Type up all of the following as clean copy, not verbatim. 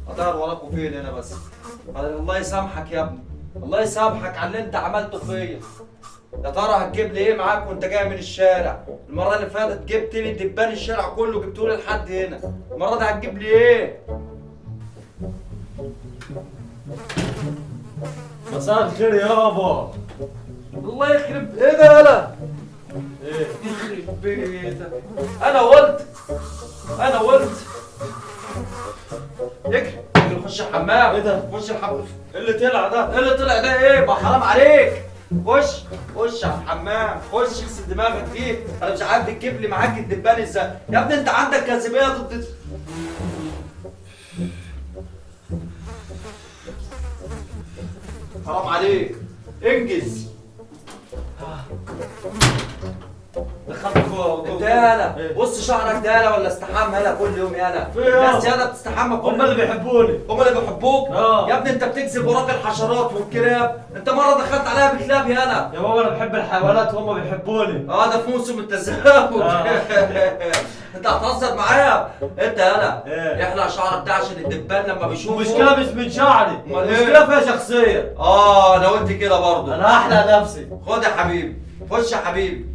ادور وراكوا فين هنا بس؟ الله يسامحك يا ابني، الله يسامحك على اللي انت عملته فيا. يا ترى هتجيب لي ايه معاك وانت جاي من الشارع؟ المره اللي فاتت جبت لي دبان الشارع كله، جبته لي لحد هنا. المره دي هتجيب لي ايه؟ مساء الخير يابا. الله يخرب ايه ده يالا؟ ايه؟ يخرب بيتك. انا قلت اجري خش الحمام. ايه ده؟ خش الحمام. ايه اللي طلع ده؟ ايه اللي طلع ده ايه؟ ما حرام عليك. خش على الحمام، خش اغسل دماغك فيه. انا مش عارف تجيب لي معاك الدبان ازاي؟ يا ابني انت عندك كاذبيه ضد. حرام عليك، انجز. دخلت جوه. انت يالا بص شعرك ده يالا ولا استحمى يالا كل يوم يالا؟ في ايه؟ الناس يالا بتستحمى كل هم اللي بيحبوني. هم اللي بيحبوك؟ اه. يا ابني انت بتكذب وراك الحشرات والكلاب. انت مره دخلت عليها بكلاب يالا. يا بابا انا بحب الحيوانات وهم بيحبوني. اه ده في موسم التزاوج. انت هتهزر معايا؟ انت يالا ايه؟ احلق شعرك ده عشان الدبان لما بيشوفه. المشكلة مش من شعري، امال ايه؟ المشكلة فيها شخصية. اه انا قلت كده برضه. انا هحلق نفسي. خد يا حبيبي، خش يا حبيبي.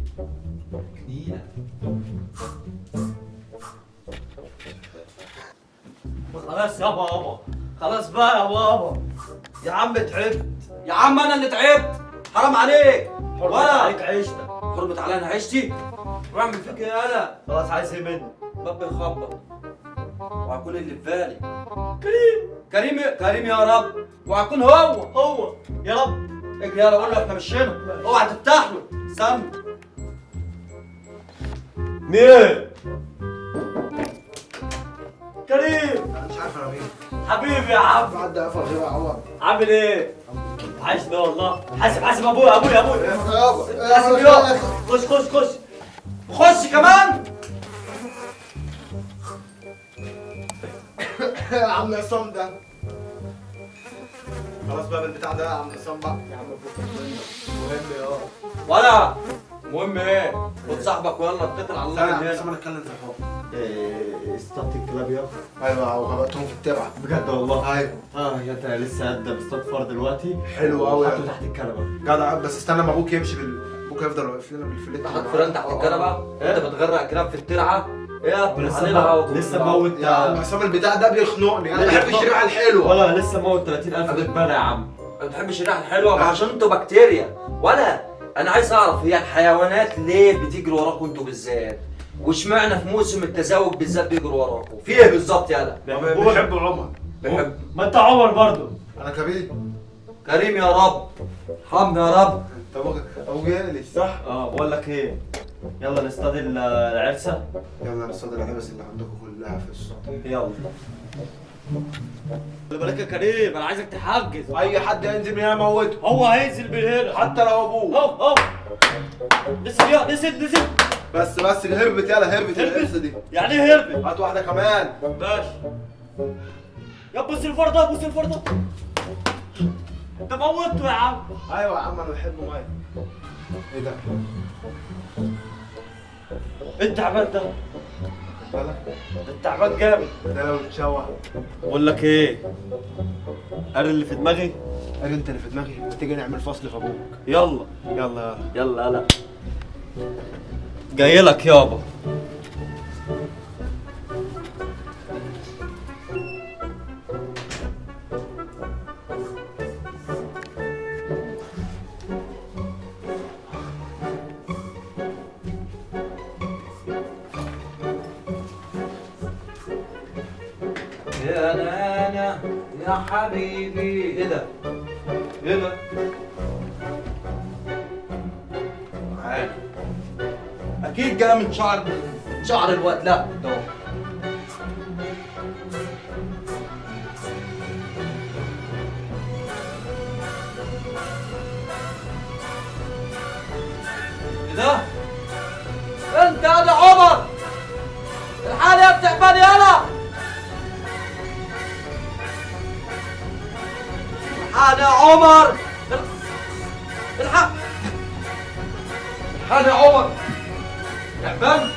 نيلة. خلاص يا بابا، خلاص بقى يا بابا. يا عم تعبت، يا عم انا اللي تعبت. حرام عليك. حرمت ولا عليك عيشتك. حرمت عليا انا عيشتي؟ واعمل فيك ايه يالا؟ خلاص عايز ايه مني؟ باب يخبط وهكون اللي في بالي كريم يا رب، وهكون هو يا رب. اجري يلا قول له احنا مشينا. اوعى تفتح له. استنى. مين؟ كريم. انا مش عارف انا مين. حبيبي يا عم. عدى قفل غير عوض. عامل ايه؟ وحشني والله. حاسب ابويا. حاسب يابا يابا. خش. خش كمان. يا عم عصام ده. خلاص بقى بالبتاع ده يا عم عصام بقى. يا عم مهم ولا المهم ايه؟ خد صاحبك ويلا اتكل على الله يا من عم عصام هنا. نتكلم في الحب. اصطدت الكلاب يابا. ايوه وغلطتهم في التبعه. بجد والله. ايوه يا انت لسه قاعد بتصطاد فار دلوقتي. حلو قوي. حطه تحت الكنبه. جدع بس استنى ما ابوك يمشي ابوك هيفضل واقف لنا بالفليت. تحت فران تحت الكنبه. انت بتغرق كلاب في الترعه. ايه لسه موت. يا عم عصام البتاع ده بيخنقني. انا بحب الشريحه الحلوه. ولا لسه موت 30,000 بالبلع يا عم. ما بتحبش الريحه الحلوه؟ ما عشان انتوا بكتيريا. ولا انا عايز اعرف هي الحيوانات ليه بتجري وراكم انتوا بالذات؟ واشمعنى في موسم التزاوج بالذات بيجروا وراكم؟ في ايه بالظبط يالا؟ بيحب عمر. بحب. ما انت عمر برضه. انا كبير. كريم يا رب، ارحمنا يا رب. طب ابوك جالي صح؟ بقول لك ايه، يلا نصطاد العرسه. يلا نصطاد العبس اللي عندكم كلها في الصوت. يلا. خلي بالك يا كريم، انا عايزك تحجز. اي حد ينزل من هنا موته. هو هينزل من هنا حتى لو ابوه. اهو. نزل. بس هربت يلا هربت القرصه دي. يعني ايه هربت؟ هات واحده كمان. ماشي. يا بص الفار ده. انت موته يا عم. ايوه يا عم انا بحبه ميه. ايه ده؟ التعبان ده. بالك؟ التعبان جامد. ده لو اتشوح. بقول لك ايه، قال اللي في دماغي. قال انت اللي في دماغي. ما تيجي نعمل فصل في ابوك. يلا يلا يلا جاي لك يابا. يا نانا يا حبيبي. ايه ده؟ عادي. اكيد جاي من شعر الواد. لا ده هو. ايه ده؟ انت يا عمر الحال يا بتعبان يالا. الحال يا عمر. الحق يا عمر. تعبان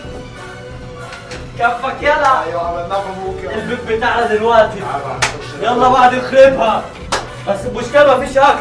كفك يلا. ايوه عملناها في ابوك يلا. البيت بتاعنا دلوقتي. تعال بقى نخش. يلا بقى نخربها. بس المشكلة مفيش أكل.